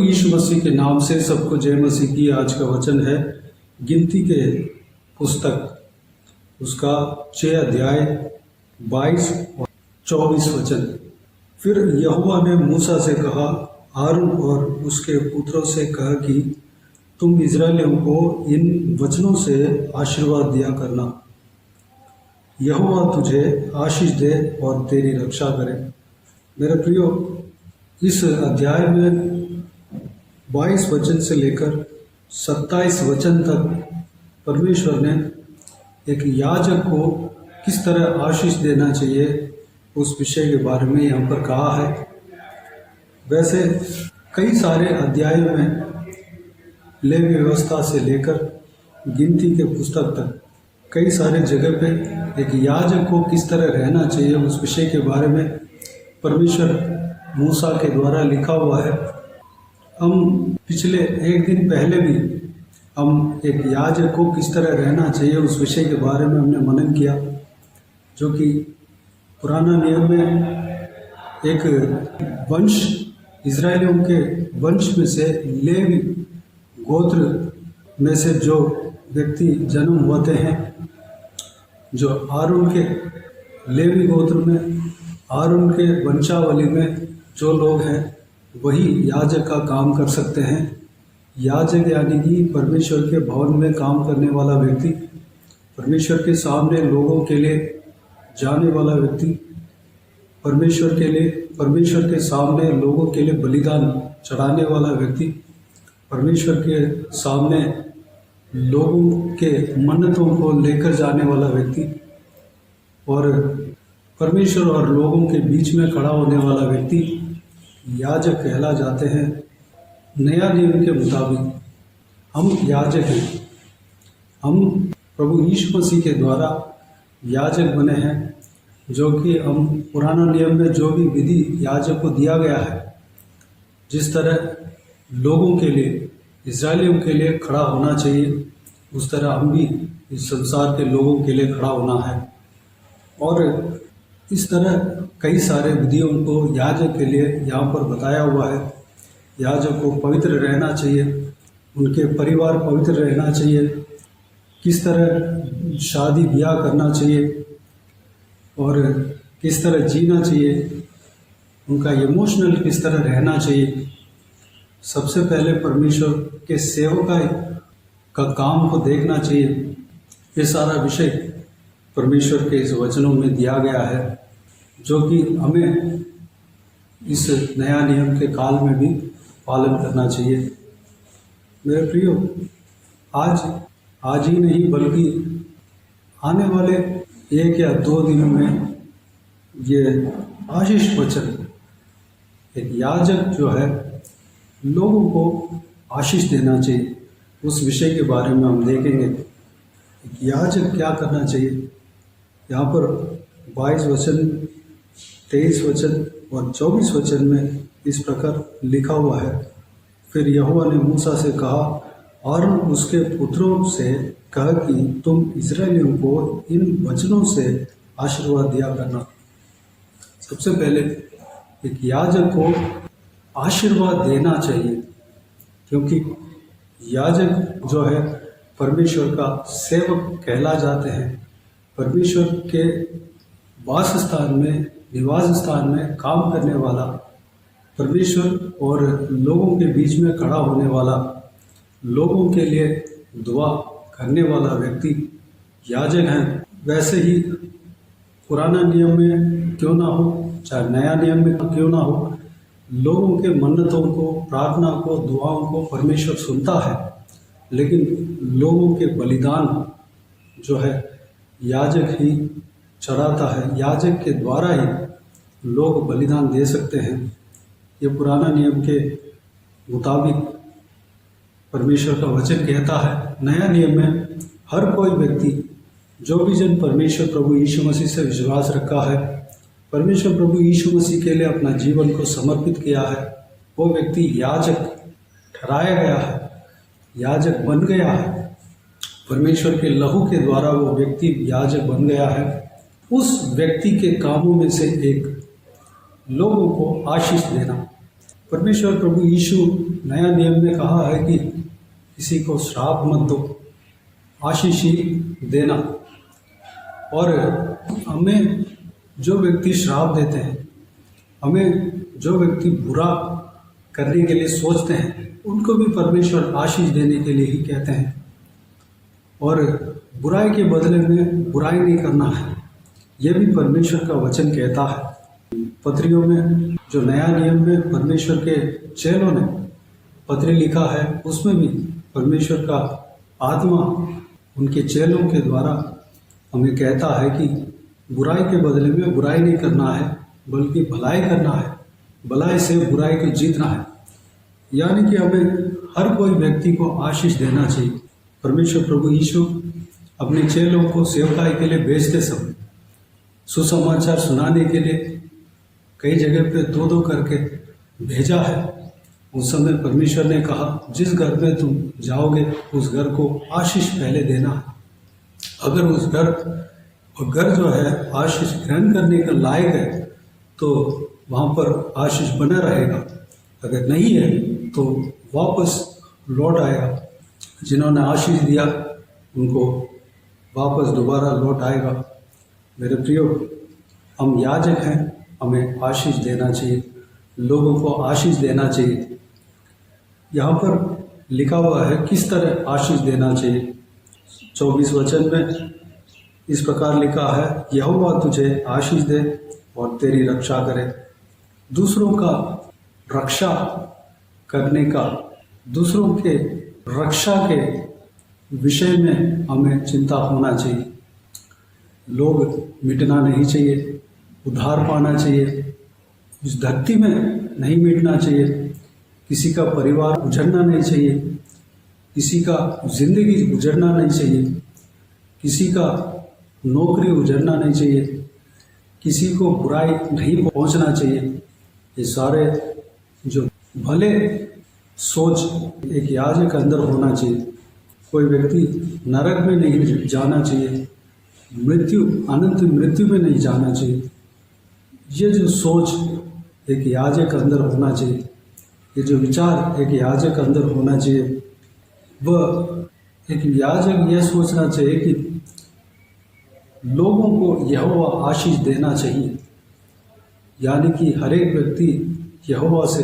प्रभु यीशु मसीह के नाम से सबको जय मसीह की। आज का वचन है गिनती के पुस्तक उसका 6 अध्याय 22 और 24 वचन। फिर यहोवा ने मूसा से कहा, हारून और उसके पुत्रों से कह कि तुम इज़राइलियों को इन वचनों से आशीर्वाद दिया करना। यहोवा तुझे आशीष दे और तेरी रक्षा करे। मेरे प्रियो, इस अध्याय में 22 वचन से लेकर 27 वचन तक परमेश्वर ने एक याजक को किस तरह आशीष देना चाहिए उस विषय के बारे में यहाँ पर कहा है। वैसे कई सारे अध्यायों में लेवी व्यवस्था से लेकर गिनती के पुस्तक तक कई सारे जगह पे एक याजक को किस तरह रहना चाहिए उस विषय के बारे में परमेश्वर मूसा के द्वारा लिखा हुआ है। हम पिछले एक दिन पहले भी हम एक याजक को किस तरह रहना चाहिए उस विषय के बारे में हमने मनन किया, जो कि पुराना नियम में एक वंश, इज़राइलियों के वंश में से लेवी गोत्र में से जो व्यक्ति जन्म होते हैं, जो आरून के लेवी गोत्र में, आरून के वंशावली में जो लोग हैं वही याजक का काम कर सकते हैं। याजक यानी कि परमेश्वर के भवन में काम करने वाला व्यक्ति, परमेश्वर के सामने लोगों के लिए जाने वाला व्यक्ति, परमेश्वर के सामने लोगों के लिए बलिदान चढ़ाने वाला व्यक्ति, परमेश्वर के सामने लोगों के मन्नतों को लेकर जाने वाला व्यक्ति और परमेश्वर और लोगों के बीच में खड़ा होने वाला व्यक्ति याजक कहला जाते हैं। नया नियम के मुताबिक हम याजक हैं। हम प्रभु यीशु मसीह के द्वारा याजक बने हैं, जो कि हम पुराना नियम में जो भी विधि याजक को दिया गया है, जिस तरह लोगों के लिए, इज़राइलियों के लिए खड़ा होना चाहिए, उस तरह हम भी इस संसार के लोगों के लिए खड़ा होना है। और इस तरह कई सारे विधियों को याजक के लिए यहाँ पर बताया हुआ है। याजक को पवित्र रहना चाहिए, उनके परिवार पवित्र रहना चाहिए, किस तरह शादी ब्याह करना चाहिए और किस तरह जीना चाहिए, उनका इमोशनल किस तरह रहना चाहिए। सबसे पहले परमेश्वर के सेवकाई का काम को देखना चाहिए। ये सारा विषय परमेश्वर के इस वचनों में दिया गया है, जो कि हमें इस नया नियम के काल में भी पालन करना चाहिए। मेरे प्रियो, आज ही नहीं बल्कि आने वाले 1 या 2 दिनों में ये आशीष वचन, एक याजक जो है लोगों को आशीष देना चाहिए, उस विषय के बारे में हम देखेंगे। एक याजक क्या करना चाहिए। यहाँ पर 22 वचन, 23 वचन और 24 वचन में इस प्रकार लिखा हुआ है। फिर यहोवा ने मूसा से कहा, और उसके पुत्रों से कहा कि तुम इज़राइलियों को इन वचनों से आशीर्वाद दिया करना। सबसे पहले एक याजक को आशीर्वाद देना चाहिए, क्योंकि याजक जो है परमेश्वर का सेवक कहला जाते हैं। परमेश्वर के वास स्थान में, निवास स्थान में काम करने वाला, परमेश्वर और लोगों के बीच में खड़ा होने वाला, लोगों के लिए दुआ करने वाला व्यक्ति याजक हैं। वैसे ही पुराना नियम में क्यों ना हो, चाहे नया नियम में क्यों ना हो, लोगों के मन्नतों को, प्रार्थना को, दुआओं को परमेश्वर सुनता है, लेकिन लोगों के बलिदान जो है याजक ही चढ़ाता है। याजक के द्वारा ही लोग बलिदान दे सकते हैं। ये पुराना नियम के मुताबिक परमेश्वर का वचन कहता है। नया नियम में हर कोई व्यक्ति, जो भी जन परमेश्वर प्रभु यीशु मसीह से विश्वास रखा है, परमेश्वर प्रभु यीशु मसीह के लिए अपना जीवन को समर्पित किया है, वो व्यक्ति याजक ठहराया गया है, याजक बन गया है। परमेश्वर के लहू के द्वारा वो व्यक्ति याजक बन गया है। उस व्यक्ति के कामों में से एक लोगों को आशीष देना, परमेश्वर प्रभु यीशु नया नियम में कहा है कि किसी को श्राप मत दो, आशीष ही देना। और हमें जो व्यक्ति श्राप देते हैं, हमें जो व्यक्ति बुरा करने के लिए सोचते हैं, उनको भी परमेश्वर आशीष देने के लिए ही कहते हैं। और बुराई के बदले में बुराई नहीं करना है, यह भी परमेश्वर का वचन कहता है। पत्रियों में जो नया नियम में परमेश्वर के चेलों ने पत्री लिखा है, उसमें भी परमेश्वर का आत्मा उनके चेलों के द्वारा हमें कहता है कि बुराई के बदले में बुराई नहीं करना है, बल्कि भलाई करना है, भलाई से बुराई को जीतना है। यानी कि हमें हर कोई व्यक्ति को आशीष देना चाहिए। परमेश्वर प्रभु यीशु अपने चेलों को सेवकाई के लिए भेजते समय सुसमाचार सुनाने के लिए कई जगह पे दो दो करके भेजा है। उस समय परमेश्वर ने कहा, जिस घर में तुम जाओगे उस घर को आशीष पहले देना है। अगर उस घर जो है आशीष ग्रहण करने का लायक है तो वहाँ पर आशीष बना रहेगा, अगर नहीं है तो वापस लौट आएगा। जिन्होंने आशीष दिया उनको वापस दोबारा लौट आएगा। मेरे प्रियो, हम याजक हैं, हमें आशीष देना चाहिए, लोगों को आशीष देना चाहिए। यहाँ पर लिखा हुआ है किस तरह आशीष देना चाहिए। 24 वचन में इस प्रकार लिखा है, यहोवा तुझे आशीष दे और तेरी रक्षा करे। दूसरों का रक्षा करने का, दूसरों के रक्षा के विषय में हमें चिंता होना चाहिए। लोग मिटना नहीं चाहिए, उद्धार पाना चाहिए। इस धरती में नहीं मिटना चाहिए, किसी का परिवार उजड़ना नहीं चाहिए, किसी का जिंदगी उजड़ना नहीं चाहिए, किसी का नौकरी उजड़ना नहीं चाहिए, किसी को बुराई नहीं पहुंचना चाहिए। ये सारे जो भले सोच एक याजक के अंदर होना चाहिए। कोई व्यक्ति नरक में नहीं जाना चाहिए, अनंत मृत्यु में नहीं जाना चाहिए। ये जो सोच एक याजक के अंदर होना चाहिए, ये जो विचार एक याजक के अंदर होना चाहिए, वह एक याजक यह सोचना चाहिए कि लोगों को यहोवा आशीष देना चाहिए। यानी कि हर एक व्यक्ति यहोवा से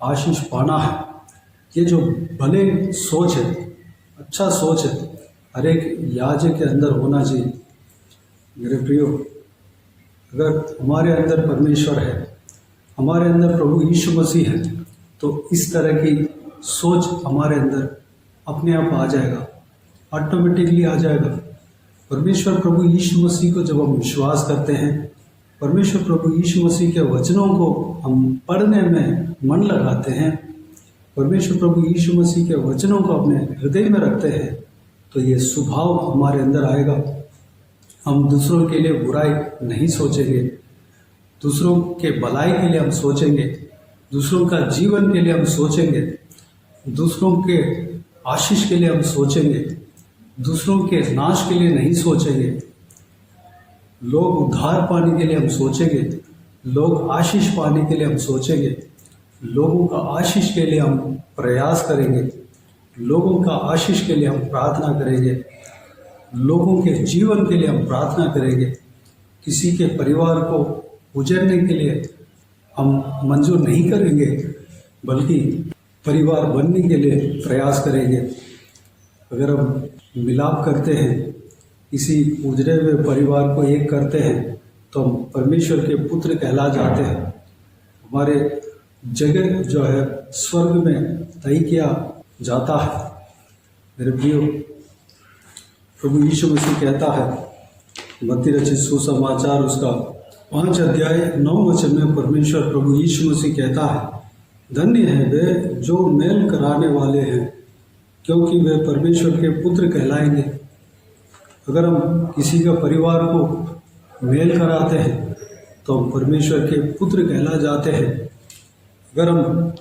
आशीष पाना है। ये जो भले सोच है, अच्छा सोच है, हर एक याजक के अंदर होना चाहिए। मेरे प्रियो, अगर हमारे अंदर परमेश्वर है, हमारे अंदर प्रभु यीशु मसीह है, तो इस तरह की सोच हमारे अंदर अपने आप आ जाएगा, ऑटोमेटिकली आ जाएगा। परमेश्वर प्रभु यीशु मसीह को जब हम विश्वास करते हैं, परमेश्वर प्रभु यीशु मसीह के वचनों को हम पढ़ने में मन लगाते हैं, परमेश्वर प्रभु यीशु मसीह के वचनों को अपने हृदय में रखते हैं, तो ये स्वभाव हमारे अंदर आएगा। हम दूसरों के लिए बुराई नहीं सोचेंगे, दूसरों के भलाई के लिए हम सोचेंगे, दूसरों का जीवन के लिए हम सोचेंगे, दूसरों के आशीष के लिए हम सोचेंगे, दूसरों के नाश के लिए नहीं सोचेंगे। लोग उद्धार पाने के लिए हम सोचेंगे, लोग आशीष पाने के लिए हम सोचेंगे, लोगों का आशीष के लिए हम प्रयास करेंगे, लोगों का आशीष के लिए हम प्रार्थना करेंगे, लोगों के जीवन के लिए हम प्रार्थना करेंगे। किसी के परिवार को उजड़ने के लिए हम मंजूर नहीं करेंगे, बल्कि परिवार बनने के लिए प्रयास करेंगे। अगर हम मिलाप करते हैं, किसी उजड़े हुए परिवार को एक करते हैं, तो हम परमेश्वर के पुत्र कहला जाते हैं। हमारे जगह जो है स्वर्ग में तय किया जाता है। मेरे प्रियो, प्रभु यीशु मसीह कहता है, मत्ती रचित सुसमाचार उसका 5 अध्याय 9 वचन में परमेश्वर प्रभु यीशु मसीह कहता है, धन्य है वे जो मेल कराने वाले हैं, क्योंकि वे परमेश्वर के पुत्र कहलाएंगे। अगर हम किसी का परिवार को मेल कराते हैं तो हम परमेश्वर के पुत्र कहला जाते हैं। अगर हम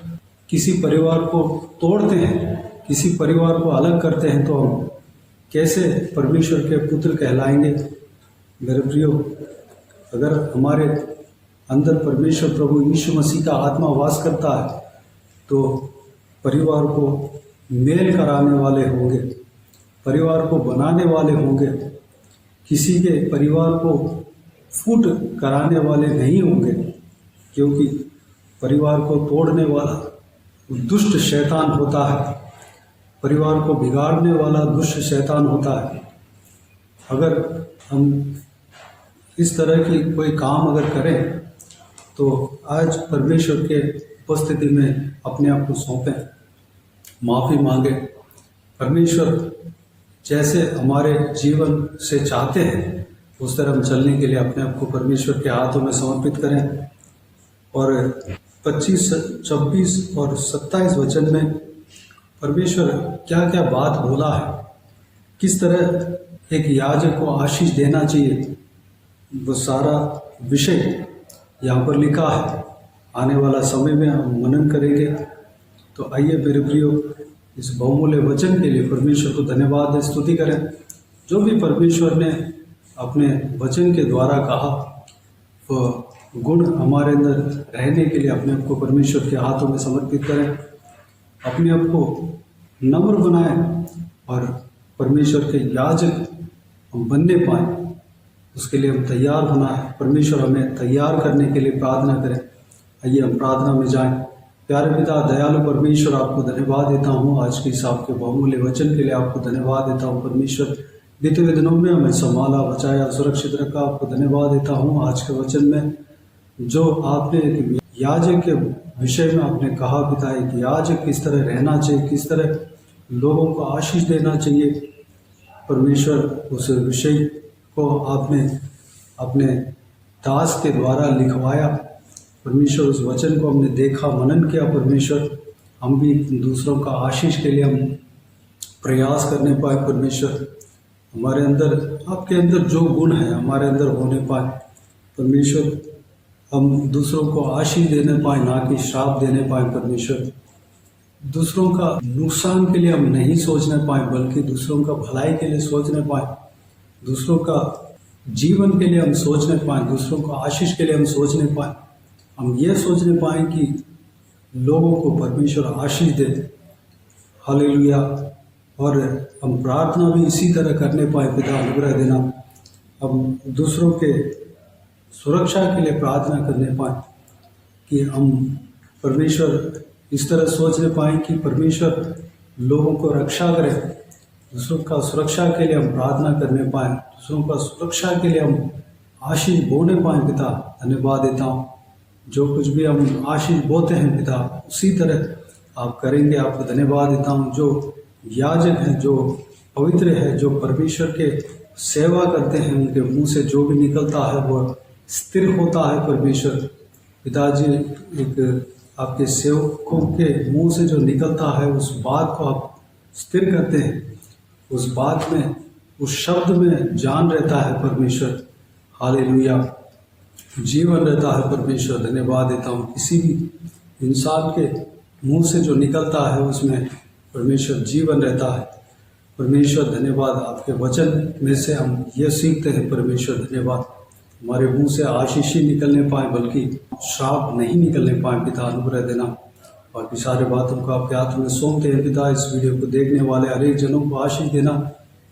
किसी परिवार को तोड़ते हैं, किसी परिवार को अलग करते हैं, तो हम कैसे परमेश्वर के पुत्र कहलाएंगे। मेरे प्रियो, अगर हमारे अंदर परमेश्वर प्रभु यीशु मसीह का आत्मा वास करता है, तो परिवार को मेल कराने वाले होंगे, परिवार को बनाने वाले होंगे, किसी के परिवार को फूट कराने वाले नहीं होंगे, क्योंकि परिवार को तोड़ने वाला दुष्ट शैतान होता है, परिवार को बिगाड़ने वाला दुष्ट शैतान होता है। अगर हम इस तरह की कोई काम अगर करें तो आज परमेश्वर के उपस्थिति में अपने आप को सौंपें, माफ़ी मांगे। परमेश्वर जैसे हमारे जीवन से चाहते हैं उस तरह हम चलने के लिए अपने आप को परमेश्वर के हाथों में समर्पित करें। और 25, 26 और 27 वचन में परमेश्वर क्या क्या बात बोला है, किस तरह एक याजक को आशीष देना चाहिए, वो सारा विषय यहाँ पर लिखा है। आने वाला समय में हम मनन करेंगे। तो आइए मेरे प्रियो, इस बहुमूल्य वचन के लिए परमेश्वर को धन्यवाद दें, स्तुति करें। जो भी परमेश्वर ने अपने वचन के द्वारा कहा वो गुण हमारे अंदर रहने के लिए अपने आप को परमेश्वर के हाथों में समर्पित करें, अपने आप को नम्र बनाएं और परमेश्वर के याजक हम बनने पाएँ, उसके लिए हम तैयार होना है। परमेश्वर हमें तैयार करने के लिए प्रार्थना करें। आइए हम प्रार्थना में जाएं। प्यारे पिता दयालु परमेश्वर, आपको धन्यवाद देता हूँ आज के इस आपके बहुमूल्य वचन के लिए। आपको धन्यवाद देता हूँ परमेश्वर, बीते हुए दिनों में हमें संभाला, बचाया, सुरक्षित रखा। आपको धन्यवाद देता हूँ आज के वचन में जो आपने एक याजक के विषय में आपने कहा पिता, एक याजक किस तरह रहना चाहिए, किस तरह लोगों को आशीष देना चाहिए। परमेश्वर उस विषय को आपने अपने दास के द्वारा लिखवाया। परमेश्वर उस वचन को हमने देखा, मनन किया। परमेश्वर हम भी दूसरों का आशीष के लिए हम प्रयास करने पाए। परमेश्वर हमारे अंदर, आपके अंदर जो गुण है हमारे अंदर होने पाए। परमेश्वर हम दूसरों को आशीष देने पाए, ना कि श्राप देने पाए। परमेश्वर दूसरों का नुकसान के लिए हम नहीं सोचने पाए, बल्कि दूसरों का भलाई के लिए सोचने पाए, दूसरों का जीवन के लिए हम सोचने पाए, दूसरों को आशीष के लिए हम सोचने पाए। हम ये सोचने पाए कि लोगों को परमेश्वर आशीष दे। हालेलुया। और हम प्रार्थना भी इसी तरह करने पाए, पिता अनुग्रह देना। हम दूसरों के सुरक्षा के लिए प्रार्थना करने पाए कि हम परमेश्वर इस तरह सोचने पाए कि परमेश्वर लोगों को रक्षा करे। दूसरों का सुरक्षा के लिए हम प्रार्थना करने पाए, दूसरों का सुरक्षा के लिए हम आशीष बोने पाए। पिता धन्यवाद देता हूँ, जो कुछ भी हम आशीष बोते हैं पिता उसी तरह आप करेंगे। आपको धन्यवाद देता हूँ। जो याजक हैं, जो पवित्र है, जो परमेश्वर के सेवा करते हैं, उनके मुंह से जो भी निकलता है वो स्थिर होता है। परमेश्वर पिताजी, एक आपके सेवकों के मुंह से जो निकलता है उस बात को आप स्थिर करते हैं, उस बात में, उस शब्द में जान रहता है परमेश्वर। हालेलुया, जीवन रहता है परमेश्वर। धन्यवाद देता हूँ। किसी भी इंसान के मुंह से जो निकलता है उसमें परमेश्वर जीवन रहता है। परमेश्वर धन्यवाद, आपके वचन में से हम ये सीखते हैं। परमेश्वर धन्यवाद, हमारे मुंह से आशीष ही निकलने पाए, बल्कि श्राप नहीं निकलने पाए। पिता अनुग्रह देना। बाकी सारे बातों को आपके हाथ में सौंपते हैं पिता। इस वीडियो को देखने वाले हर एक जनों को आशीष देना,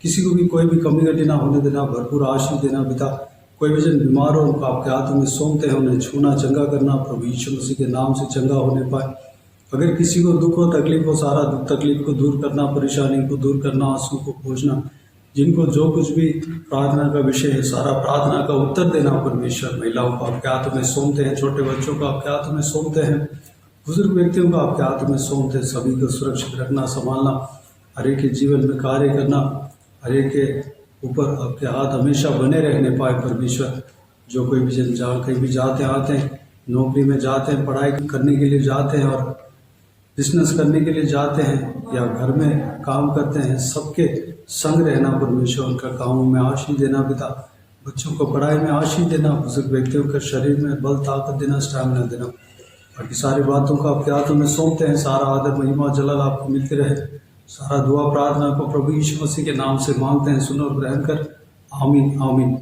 किसी को भी कोई भी कमी घटी ना होने देना, भरपूर आशीष देना पिता। कोई भी जन बीमार हो उनको आपके हाथों में सौंपते हैं, उन्हें छूना, चंगा करना प्रभु यीशु मसीह के नाम से चंगा होने पाए। अगर किसी को दुख हो, तकलीफ हो, सारा दुख तकलीफ को दूर करना, परेशानी को दूर करना, आंसू को पोंछना, जिनको जो कुछ भी प्रार्थना का विषय है सारा प्रार्थना का उत्तर देना परमेश्वर। महिलाओं को आपके हाथों में सौंपते हैं, छोटे बच्चों को आपके हाथों में सौंपते हैं, बुजुर्ग व्यक्तियों को आपके हाथों में सौंपते हैं। सभी को सुरक्षित रखना, संभालना, हर एक के जीवन में कार्य करना, हर एक के ऊपर आपके हाथ हमेशा बने रहने पाए परमेश्वर। जो कोई भी जन जहाँ कहीं भी जाते आते हैं, नौकरी में जाते हैं, पढ़ाई करने के लिए जाते हैं और बिजनेस करने के लिए जाते हैं या घर में काम करते हैं, सबके संग रहना परमेश्वर। उनका कामों में आशीष देना पिता, बच्चों को पढ़ाई में आशीष देना, बुजुर्ग व्यक्तियों के शरीर में बल ताकत देना, स्टैमिना देना। बाकी सारी बातों को आपके हाथों में सौंपते हैं। सारा आदर महिमा जलाल आपको मिलते रहे। सारा दुआ प्रार्थना को प्रभु यीशु मसीह के नाम से मांगते हैं, सुनो और ग्रहण कर। आमीन आमीन।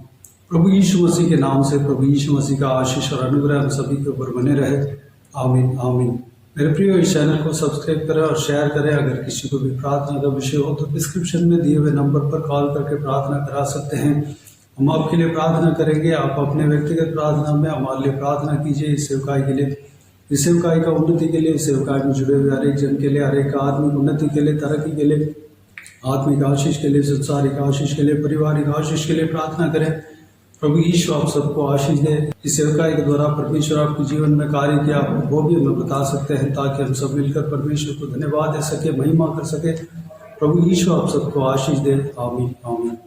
प्रभु यीशु मसीह के नाम से प्रभु यीशु मसीह का आशीष और अनुग्रह हम सभी के ऊपर बने रहे। आमीन आमीन। मेरे प्रियो, इस चैनल को सब्सक्राइब करें और शेयर करें। अगर किसी को भी प्रार्थना का विषय हो तो डिस्क्रिप्शन में दिए हुए नंबर पर कॉल करके प्रार्थना करा सकते हैं। हम आपके लिए प्रार्थना करेंगे। आप अपने व्यक्तिगत प्रार्थना में हमारे लिए प्रार्थना कीजिए इस सेवकाई के लिए, इस सेवकाई का उन्नति के लिए, इस सेवकाई में जुड़े हुए हर एक जन के लिए, हर एक आत्मिक उन्नति के लिए, तरक्की के लिए, आत्मिक आशीष के लिए, संसारिक आशीष के लिए, पारिवारिक आशीष के लिए प्रार्थना करें। प्रभु यीशु आप सबको आशीष दे। इस सेवकाई के द्वारा परमेश्वर आपके जीवन में कार्य किया वो भी हमें बता सकते हैं, ताकि हम सब मिलकर परमेश्वर को धन्यवाद दे सके, महिमा कर सके। प्रभु यीशु आप सबको आशीष दे। आमीन आमीन।